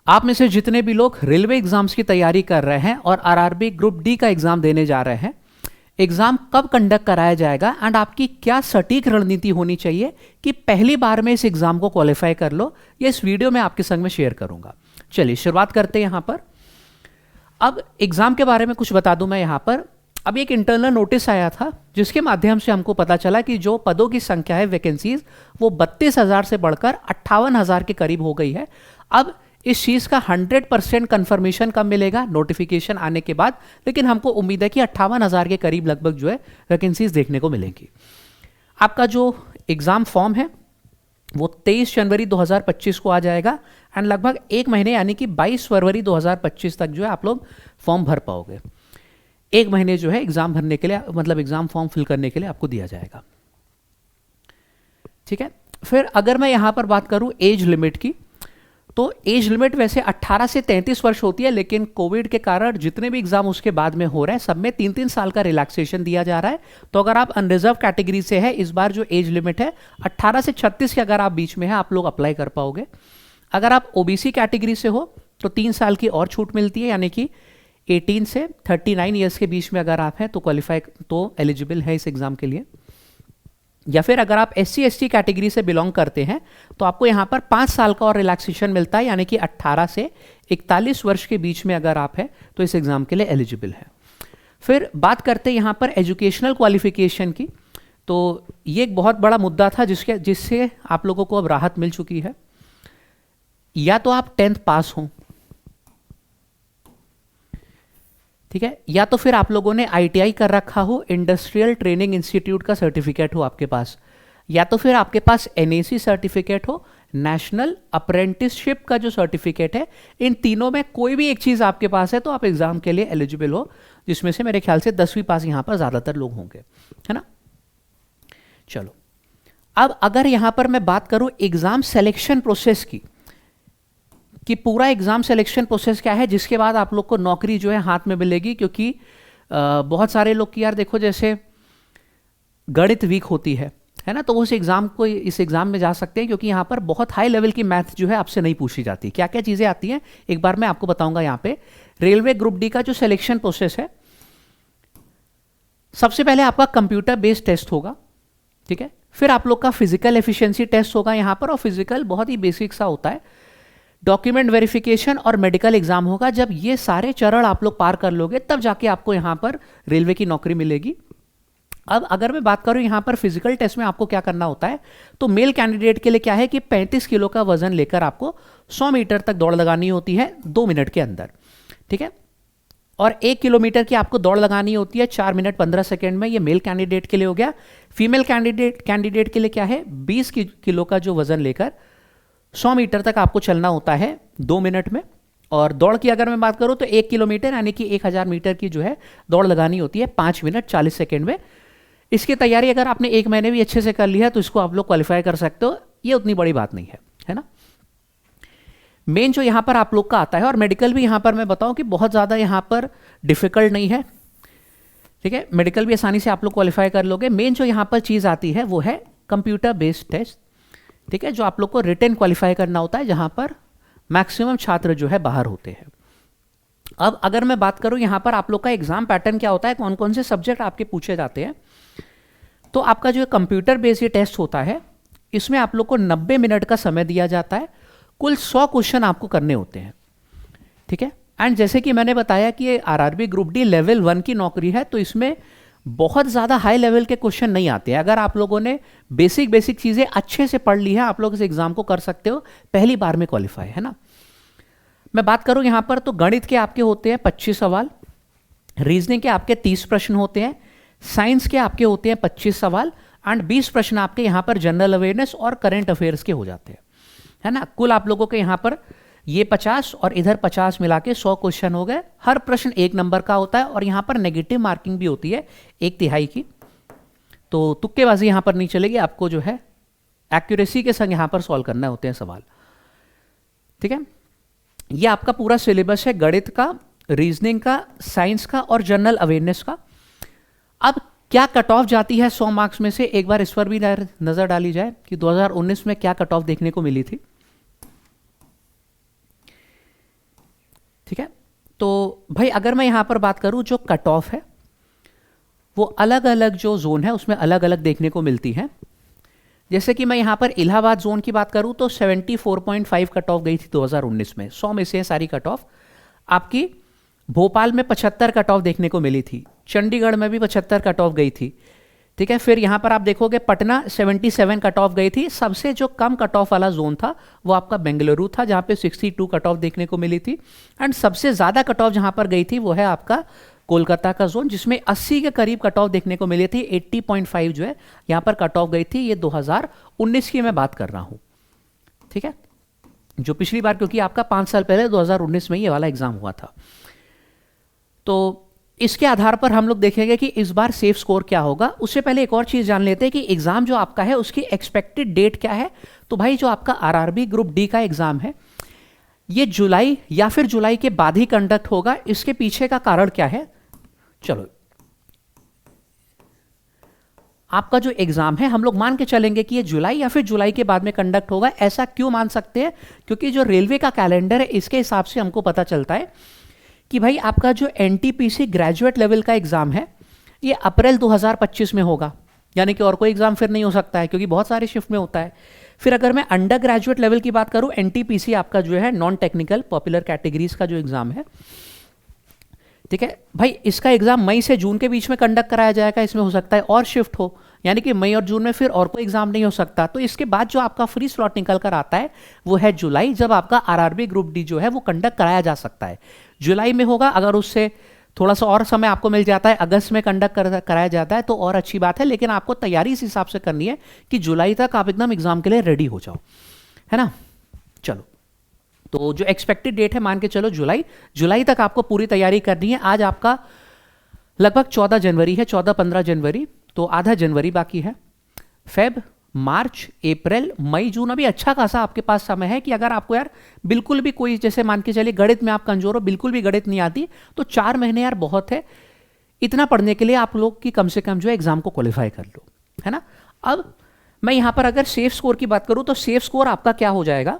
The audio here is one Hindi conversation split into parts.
आप में से जितने भी लोग रेलवे एग्जाम्स की तैयारी कर रहे हैं और आरआरबी ग्रुप डी का एग्जाम देने जा रहे हैं, एग्जाम कब कंडक्ट कराया जाएगा एंड आपकी क्या सटीक रणनीति होनी चाहिए कि पहली बार में इस एग्जाम को क्वालिफाई कर लो, ये इस वीडियो में आपके संग में शेयर करूंगा। चलिए शुरुआत करते हैं। यहां पर अब एग्जाम के बारे में कुछ बता दूं मैं। यहां पर अभी एक इंटरनल नोटिस आया था जिसके माध्यम से हमको पता चला कि जो पदों की संख्या है वैकेंसीज वो 32,000 से बढ़कर 58,000 के करीब हो गई है। अब इस चीज़ का 100% कंफर्मेशन कब मिलेगा? नोटिफिकेशन आने के बाद, लेकिन हमको उम्मीद है कि 58,000 के करीब लगभग जो है वैकेंसीज देखने को मिलेंगी। आपका जो एग्ज़ाम फॉर्म है वो 23 जनवरी 2025 को आ जाएगा एंड लगभग एक महीने यानी कि 22 फरवरी 2025 तक जो है आप लोग फॉर्म भर पाओगे। एक महीने जो है एग्ज़ाम भरने के लिए, मतलब एग्ज़ाम फॉर्म फिल करने के लिए आपको दिया जाएगा। ठीक है, फिर अगर मैं यहाँ पर बात करूँ एज लिमिट की, तो एज लिमिट वैसे 18 से 33 वर्ष होती है, लेकिन कोविड के कारण जितने भी एग्जाम उसके बाद में हो रहे हैं सब में 3-3 साल का रिलैक्सेशन दिया जा रहा है। तो अगर आप अनरिजर्व कैटेगरी से है, इस बार जो एज लिमिट है 18 से 36 के अगर आप बीच में है आप लोग अप्लाई कर पाओगे। अगर आप ओबीसी कैटेगरी से हो तो 3 साल की और छूट मिलती है, यानी कि 18 से 39 ईयर्स के बीच में अगर आप हैं तो क्वालिफाई, तो एलिजिबल है इस एग्जाम के लिए। या फिर अगर आप SC/ST कैटेगरी से बिलोंग करते हैं तो आपको यहाँ पर 5 साल का और रिलैक्सेशन मिलता है, यानी कि 18 से 41 वर्ष के बीच में अगर आप हैं तो इस एग्ज़ाम के लिए एलिजिबल है। फिर बात करते हैं यहाँ पर एजुकेशनल क्वालिफिकेशन की, तो ये एक बहुत बड़ा मुद्दा था जिससे आप लोगों को अब राहत मिल चुकी है। या तो आप 10th पास हों, ठीक है, या तो फिर आप लोगों ने ITI कर रखा हो, इंडस्ट्रियल ट्रेनिंग इंस्टीट्यूट का सर्टिफिकेट हो आपके पास, या तो फिर आपके पास NAC सर्टिफिकेट हो, नेशनल अप्रेंटिसशिप का जो सर्टिफिकेट है। इन तीनों में कोई भी एक चीज़ आपके पास है तो आप एग्जाम के लिए एलिजिबल हो, जिसमें से मेरे ख्याल से 10वीं पास यहाँ पर ज़्यादातर लोग होंगे, है ना। चलो, अब अगर यहाँ पर मैं बात करूँ एग्जाम सेलेक्शन प्रोसेस की, कि पूरा एग्जाम सिलेक्शन प्रोसेस क्या है जिसके बाद आप लोग को नौकरी जो है हाथ में मिलेगी। क्योंकि बहुत सारे लोग की यार देखो, जैसे गणित वीक होती है ना, तो वो इस एग्जाम में जा सकते हैं, क्योंकि यहाँ पर बहुत हाई लेवल की मैथ जो है आपसे नहीं पूछी जाती। क्या क्या चीज़ें आती हैं एक बार मैं आपको बताऊंगा। यहाँ पे रेलवे ग्रुप डी का जो सिलेक्शन प्रोसेस है, सबसे पहले आपका कंप्यूटर बेस्ड टेस्ट होगा, ठीक है। फिर आप लोग का फिजिकल एफिशिएंसी टेस्ट होगा यहाँ पर, और फिजिकल बहुत ही बेसिक सा होता है। डॉक्यूमेंट वेरिफिकेशन और मेडिकल एग्जाम होगा। जब ये सारे चरण आप लोग पार कर लोगे तब जाके आपको यहाँ पर रेलवे की नौकरी मिलेगी। अब अगर मैं बात करूँ यहाँ पर फिजिकल टेस्ट में आपको क्या करना होता है, तो मेल कैंडिडेट के लिए क्या है कि 35 किलो का वजन लेकर आपको 100 मीटर तक दौड़ लगानी होती है 2 मिनट के अंदर, ठीक है। और 1 किलोमीटर की आपको दौड़ लगानी होती है 4 मिनट 15 सेकेंड में। ये मेल कैंडिडेट के लिए हो गया। फीमेल कैंडिडेट के लिए क्या है, 20 किलो का जो वजन लेकर 100 मीटर तक आपको चलना होता है 2 मिनट में। और दौड़ की अगर मैं बात करूं तो 1 किलोमीटर यानी कि 1000 मीटर की जो है दौड़ लगानी होती है 5 मिनट 40 सेकेंड में। इसकी तैयारी अगर आपने 1 महीने भी अच्छे से कर ली है तो इसको आप लोग क्वालिफाई कर सकते हो, ये उतनी बड़ी बात नहीं है ना। मेन जो यहाँ पर आप लोग का आता है, और मेडिकल भी यहाँ पर मैं बताऊं कि बहुत ज़्यादा यहाँ पर डिफिकल्ट नहीं है, ठीक है। मेडिकल भी आसानी से आप लोग क्वालिफाई कर लोगे। मेन जो यहाँ पर चीज़ आती है वो है कंप्यूटर बेस्ड टेस्ट, ठीक है, जो आप लोग को रिटन क्वालिफाई करना होता है, जहां पर मैक्सिमम छात्र जो है बाहर होते हैं। अब अगर मैं बात करूं यहां पर आप लोग का एग्जाम पैटर्न क्या होता है, कौन कौन से सब्जेक्ट आपके पूछे जाते हैं, तो आपका जो कंप्यूटर बेस्ड ये टेस्ट होता है, इसमें आप लोग को 90 मिनट का समय दिया जाता है। कुल 100 क्वेश्चन आपको करने होते हैं, ठीक है। एंड जैसे कि मैंने बताया कि ये आरआरबी ग्रुप डी लेवल 1 की नौकरी है, तो इसमें बहुत ज़्यादा हाई लेवल के क्वेश्चन नहीं आते हैं। अगर आप लोगों ने बेसिक चीज़ें अच्छे से पढ़ ली है, आप लोग इस एग्जाम को कर सकते हो पहली बार में क्वालिफाई, है ना। मैं बात करूं यहाँ पर तो गणित के आपके होते हैं 25 सवाल, रीजनिंग के आपके 30 प्रश्न होते हैं, साइंस के आपके होते हैं 25 सवाल, एंड 20 प्रश्न आपके यहाँ पर जनरल अवेयरनेस और करंट अफेयर्स के हो जाते हैं, है ना। कुल आप लोगों के यहाँ पर ये 50 और इधर 50 मिला के 100 क्वेश्चन हो गए। हर प्रश्न 1 नंबर का होता है, और यहाँ पर नेगेटिव मार्किंग भी होती है 1/3 की, तो तुक्केबाजी यहाँ पर नहीं चलेगी। आपको जो है एक्यूरेसी के संग यहाँ पर सॉल्व करना होते हैं सवाल, ठीक है। ये आपका पूरा सिलेबस है गणित का, रीजनिंग का, साइंस का और जनरल अवेयरनेस का। अब क्या कट ऑफ जाती है 100 मार्क्स में से, एक बार इस पर भी नजर डाली जाए कि 2019 में क्या कट ऑफ देखने को मिली थी। तो भाई अगर मैं यहाँ पर बात करूँ, जो कट ऑफ है वो अलग अलग जो जोन है उसमें अलग अलग देखने को मिलती है। जैसे कि मैं यहाँ पर इलाहाबाद जोन की बात करूँ तो 74.5 कट ऑफ गई थी 2019 में, 100 में से सारी कट ऑफ। आपकी भोपाल में 75 कट ऑफ देखने को मिली थी, चंडीगढ़ में भी 75 कट ऑफ गई थी, ठीक है। फिर यहाँ पर आप देखोगे पटना 77 कट ऑफ गई थी। सबसे जो कम कट ऑफ वाला जोन था वो आपका बेंगलुरु था, जहाँ पे 62 कट ऑफ देखने को मिली थी। एंड सबसे ज़्यादा कट ऑफ जहाँ पर गई थी वो है आपका कोलकाता का जोन, जिसमें 80 के करीब कट ऑफ देखने को मिली थी। 80.5 जो है यहाँ पर कट ऑफ गई थी। ये 2019 की मैं बात कर रहा हूँ, ठीक है, जो पिछली बार, क्योंकि आपका 5 साल पहले 2019 में ये वाला एग्जाम हुआ था। तो इसके आधार पर हम लोग देखेंगे कि इस बार सेफ स्कोर क्या होगा। उससे पहले एक और चीज़ जान लेते हैं कि एग्ज़ाम जो आपका है उसकी एक्सपेक्टेड डेट क्या है। तो भाई जो आपका आरआरबी ग्रुप डी का एग्ज़ाम है ये जुलाई या फिर जुलाई के बाद ही कंडक्ट होगा। इसके पीछे का कारण क्या है, चलो आपका जो एग्ज़ाम है हम लोग मान के चलेंगे कि ये जुलाई या फिर जुलाई के बाद में कंडक्ट होगा। ऐसा क्यों मान सकते हैं, क्योंकि जो रेलवे का कैलेंडर है इसके हिसाब से हमको पता चलता है कि भाई आपका जो एनटीपीसी ग्रेजुएट लेवल का एग्ज़ाम है ये अप्रैल 2025 में होगा, यानी कि और कोई एग्ज़ाम फिर नहीं हो सकता है क्योंकि बहुत सारे शिफ्ट में होता है। फिर अगर मैं अंडर ग्रेजुएट लेवल की बात करूं, एनटीपीसी आपका जो है नॉन टेक्निकल पॉपुलर कैटेगरीज का जो एग्ज़ाम है, ठीक है भाई, इसका एग्ज़ाम मई से जून के बीच में कंडक्ट कराया जाएगा। इसमें हो सकता है और शिफ्ट हो, यानी कि मई और जून में फिर और कोई एग्ज़ाम नहीं हो सकता। तो इसके बाद जो आपका फ्री स्लॉट निकल कर आता है वो है जुलाई, जब आपका आरआरबी ग्रुप डी जो है वो कंडक्ट कराया जा सकता है। जुलाई में होगा। अगर उससे थोड़ा सा और समय आपको मिल जाता है, अगस्त में कंडक्ट कराया जाता है तो और अच्छी बात है, लेकिन आपको तैयारी इस हिसाब से करनी है कि जुलाई तक आप एकदम एग्जाम के लिए रेडी हो जाओ, है ना। चलो, तो जो एक्सपेक्टेड डेट है मान के चलो जुलाई तक आपको पूरी तैयारी करनी है। आज आपका लगभग 14 जनवरी है, 14-15 जनवरी, तो आधा जनवरी बाकी है। फेब, मार्च, अप्रैल, मई, जून, अभी अच्छा खासा आपके पास समय है कि अगर आपको यार बिल्कुल भी कोई, जैसे मान के चलिए गणित में आप कमजोर हो, बिल्कुल भी गणित नहीं आती, तो 4 महीने यार बहुत है। इतना पढ़ने के लिए आप लोग की कम से कम जो है एग्जाम को क्वालिफाई कर लो, है ना। अब मैं यहां पर अगर सेफ स्कोर की बात करूं तो सेफ स्कोर आपका क्या हो जाएगा,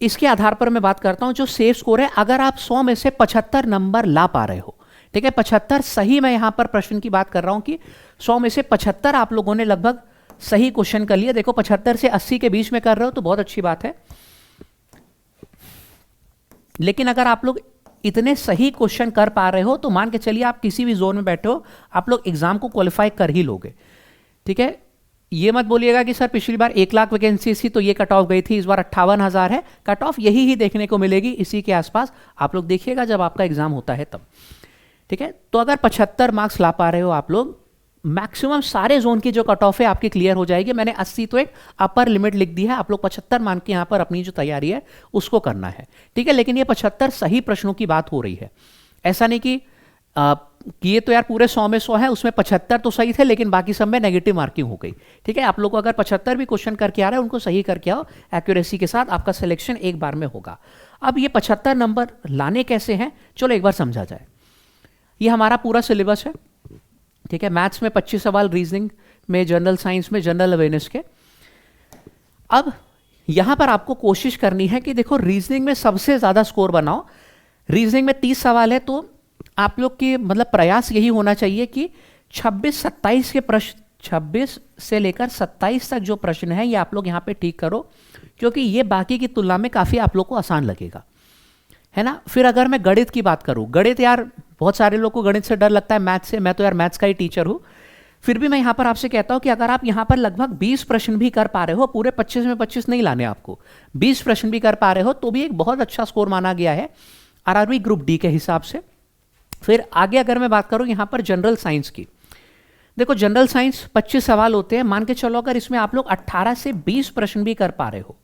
इसके आधार पर मैं बात करता हूं। जो सेफ स्कोर है, अगर आप 100 में से 75 नंबर ला पा रहे हो, ठीक है, 75 सही, मैं यहां पर प्रश्न की बात कर रहा हूं कि 100 में से 75 आप लोगों ने लगभग सही क्वेश्चन कर लिया। देखो 75 से 80 के बीच में कर रहे हो तो बहुत अच्छी बात है। लेकिन अगर आप लोग इतने सही क्वेश्चन कर पा रहे हो तो मान के चलिए आप किसी भी जोन में बैठे हो, आप लोग एग्जाम को क्वालिफाई कर ही लोगे, ठीक है। ये मत बोलिएगा कि सर पिछली बार 1 लाख वैकेंसी थी तो ये कट ऑफ गई थी, इस बार 58,000 है। कट ऑफ यही ही देखने को मिलेगी, इसी के आसपास आप लोग देखिएगा जब आपका एग्जाम होता है तब, ठीक है। तो अगर 75 मार्क्स ला पा रहे हो आप लोग, मैक्सिमम सारे जोन की जो कट ऑफ है आपकी क्लियर हो जाएगी। मैंने 80 तो एक अपर लिमिट लिख दी है, आप लोग 75 मान के यहाँ पर अपनी जो तैयारी है उसको करना है, ठीक है। लेकिन ये 75 सही प्रश्नों की बात हो रही है, ऐसा नहीं कि ये तो यार पूरे 100 में 100 है, उसमें 75 तो सही थे लेकिन बाकी सब में नेगेटिव मार्किंग हो गई, ठीक है। आप लोग को अगर 75 भी क्वेश्चन करके आ रहे हैं उनको सही करके आओ, एक्यूरेसी के साथ आपका सिलेक्शन एक बार में होगा। अब ये 75 नंबर लाने कैसे हैं, चलो एक बार समझा जाए। ये हमारा पूरा सिलेबस है, ठीक है। मैथ्स में 25 सवाल, रीजनिंग में, जनरल साइंस में, जनरल अवेयरनेस के। अब यहां पर आपको कोशिश करनी है कि देखो रीजनिंग में सबसे ज्यादा स्कोर बनाओ। रीजनिंग में 30 सवाल है तो आप लोग की मतलब प्रयास यही होना चाहिए कि 26-27 के प्रश्न, 26 से लेकर 27 तक जो प्रश्न है ये आप लोग यहाँ पे ठीक करो, क्योंकि ये बाकी की तुलना में काफ़ी आप लोग को आसान लगेगा, है ना। फिर अगर मैं गणित की बात करूँ, गणित यार बहुत सारे लोग को गणित से डर लगता है, मैथ्स से, मैं तो यार मैथ्स का ही टीचर हूँ, फिर भी मैं यहाँ पर आपसे कहता हूँ कि अगर आप यहाँ पर लगभग 20 प्रश्न भी कर पा रहे हो, पूरे 25 में 25 नहीं लाने आपको, 20 प्रश्न भी कर पा रहे हो तो भी एक बहुत अच्छा स्कोर माना गया है आरआरबी ग्रुप डी के हिसाब से। फिर आगे अगर मैं बात करूं यहाँ पर जनरल साइंस की, देखो जनरल साइंस 25 सवाल होते हैं, मान के चलो अगर इसमें आप लोग 18 से 20 प्रश्न भी कर पा रहे हो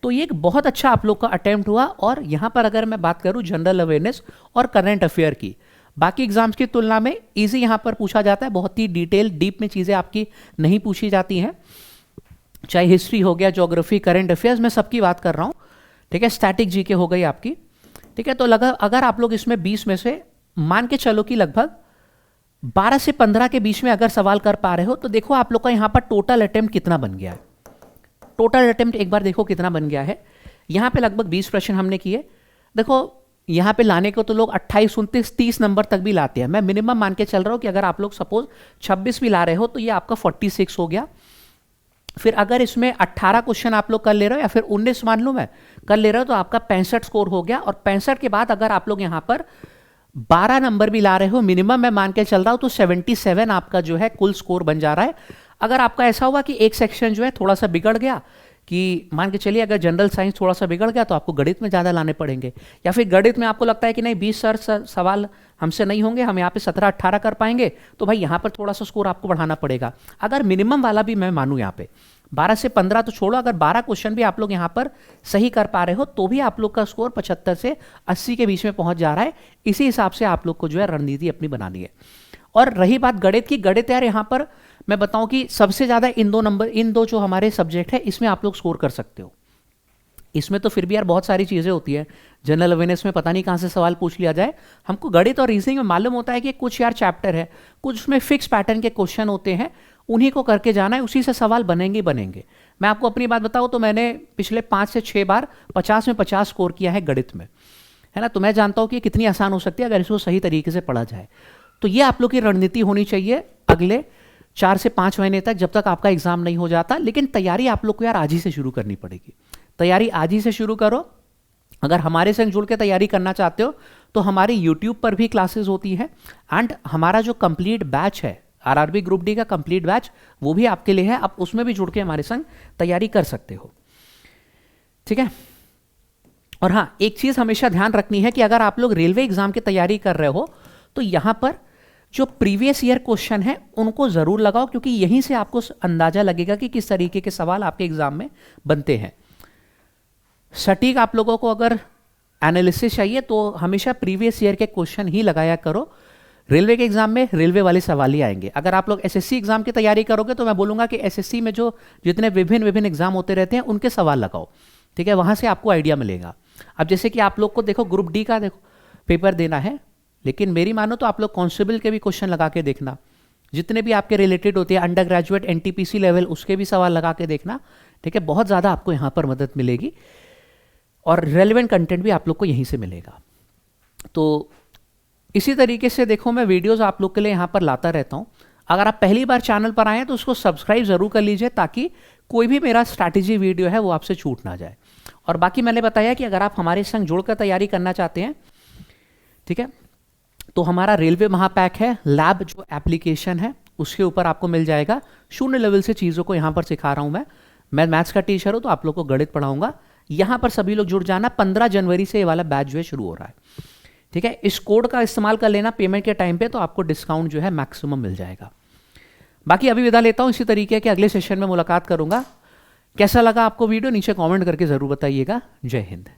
तो ये एक बहुत अच्छा आप लोग का अटेम्प्ट हुआ। और यहाँ पर अगर मैं बात करूं जनरल अवेयरनेस और करंट अफेयर की, बाकी एग्जाम्स की तुलना में इजी यहाँ पर पूछा जाता है, बहुत ही डिटेल डीप में चीज़ें आपकी नहीं पूछी जाती हैं, चाहे हिस्ट्री हो गया, ज्योग्राफी, करंट अफेयर्स, मैं सबकी बात कर रहा हूँ, ठीक है। स्टैटिक जीके हो गई आपकी, ठीक है। तो अगर आप लोग इसमें 20 में से मान के चलो कि लगभग 12 से 15 के बीच में अगर सवाल कर पा रहे हो तो देखो आप लोग का यहाँ पर टोटल अटेम्प्ट कितना बन गया है। टोटल अटेम्प्ट एक बार देखो कितना बन गया है। यहाँ पे लगभग 20 प्रश्न हमने किए, देखो यहाँ पे लाने को तो लोग 28, 29, 30 नंबर तक भी लाते हैं। मैं मिनिमम मान के चल रहा हूँ कि अगर आप लोग सपोज 26 भी ला रहे हो तो ये आपका 46 हो गया। फिर अगर इसमें 18 क्वेश्चन आप लोग कर ले रहे हो या फिर 19 मान लो मैं कर ले रहे हो तो आपका 65 स्कोर हो गया। और 65 के बाद अगर आप लोग यहाँ पर 12 नंबर भी ला रहे हो मिनिमम मैं मान के चल रहा हूँ तो 77 आपका जो है कुल स्कोर बन जा रहा है। अगर आपका ऐसा हुआ कि एक सेक्शन जो है थोड़ा सा बिगड़ गया, कि मान के चलिए अगर जनरल साइंस थोड़ा सा बिगड़ गया तो आपको गणित में ज़्यादा लाने पड़ेंगे, या फिर गणित में आपको लगता है कि नहीं 20 सवाल हमसे नहीं होंगे, हम यहाँ पे 17-18 कर पाएंगे, तो भाई यहाँ पर थोड़ा सा स्कोर आपको बढ़ाना पड़ेगा। अगर मिनिमम वाला भी मैं मानूँ यहाँ पे 12 से 15 तो छोड़ो, अगर 12 क्वेश्चन भी आप लोग यहाँ पर सही कर पा रहे हो तो भी आप लोग का स्कोर 75 से 80 के बीच में पहुंच जा रहा है। इसी हिसाब से आप लोग को जो है रणनीति अपनी बनानी है। और रही बात गणित की, गणित यार यहाँ पर मैं बताऊं कि सबसे ज्यादा इन दो जो हमारे सब्जेक्ट है इसमें आप लोग स्कोर कर सकते हो। इसमें तो फिर भी यार बहुत सारी चीजें होती है, जनरल अवेयरनेस में पता नहीं कहां से सवाल पूछ लिया जाए। हमको गणित और रीजनिंग में मालूम होता है कि कुछ यार चैप्टर है, कुछ उसमें फिक्स पैटर्न के क्वेश्चन होते हैं, उन्हीं को करके जाना है, उसी से सवाल बनेंगे बनेंगे। मैं आपको अपनी बात बताऊं तो मैंने पिछले 5 से 6 बार 50 में 50 स्कोर किया है गणित में, है ना। तो मैं जानता हूं कि कितनी आसान हो सकती है अगर इसको सही तरीके से पढ़ा जाए। तो ये आप लोग की रणनीति होनी चाहिए अगले 4 से 5 महीने तक, जब तक आपका एग्जाम नहीं हो जाता। लेकिन तैयारी आप लोग को यार आज ही से शुरू करनी पड़ेगी। तैयारी आज ही से शुरू करो। अगर हमारे संग जुड़ के तैयारी करना चाहते हो तो हमारी यूट्यूब पर भी क्लासेस होती है, एंड हमारा जो कंप्लीट बैच है आरआरबी ग्रुप डी का कंप्लीट बैच वो भी आपके लिए है। आप उसमें भी जुड़ के हमारे संग तैयारी कर सकते हो, ठीक है। और हाँ, एक चीज हमेशा ध्यान रखनी है कि अगर आप लोग रेलवे एग्जाम की तैयारी कर रहे हो तो यहां पर जो प्रीवियस ईयर क्वेश्चन है उनको जरूर लगाओ, क्योंकि यहीं से आपको अंदाजा लगेगा कि किस तरीके के सवाल आपके एग्जाम में बनते हैं। सटीक आप लोगों को अगर एनालिसिस चाहिए तो हमेशा प्रीवियस ईयर के क्वेश्चन ही लगाया करो। रेलवे के एग्जाम में रेलवे वाले सवाल ही आएंगे। अगर आप लोग एसएससी एग्जाम की तैयारी करोगे तो मैं बोलूंगा कि एसएससी में जो जितने विभिन्न एग्जाम होते रहते हैं उनके सवाल लगाओ, ठीक है, वहां से आपको आइडिया मिलेगा। अब जैसे कि आप लोग को देखो ग्रुप डी का देखो पेपर देना है, लेकिन मेरी मानो तो आप लोग कांस्टेबल के भी क्वेश्चन लगा के देखना, जितने भी आपके रिलेटेड होते हैं अंडर ग्रेजुएट एनटीपीसी लेवल उसके भी सवाल लगा के देखना, ठीक है। बहुत ज़्यादा आपको यहाँ पर मदद मिलेगी और रेलिवेंट कंटेंट भी आप लोग को यहीं से मिलेगा। तो इसी तरीके से देखो मैं वीडियोस आप लोग के लिए यहाँ पर लाता रहता हूँ। अगर आप पहली बार चैनल पर आए हैं तो उसको सब्सक्राइब जरूर कर लीजिए, ताकि कोई भी मेरा स्ट्रैटेजी वीडियो है वो आपसे छूट ना जाए। और बाकी मैंने बताया कि अगर आप हमारे संग जुड़कर तैयारी करना चाहते हैं, ठीक है, तो हमारा रेलवे महापैक है, लैब जो एप्लीकेशन है उसके ऊपर आपको मिल जाएगा। 0 लेवल से चीज़ों को यहाँ पर सिखा रहा हूँ मैं मैथ्स का टीचर हूँ तो आप लोग को गणित पढ़ाऊंगा। यहाँ पर सभी लोग जुड़ जाना। 15 जनवरी से ये वाला बैच जो है शुरू हो रहा है, ठीक है। इस कोड का इस्तेमाल कर लेना पेमेंट के टाइम पे, तो आपको डिस्काउंट जो है मैक्सिमम मिल जाएगा। बाकी अभी विदा लेता हूँ, इसी तरीके के अगले सेशन में मुलाकात करूंगा। कैसा लगा आपको वीडियो नीचे कमेंट करके जरूर बताइएगा। जय हिंद।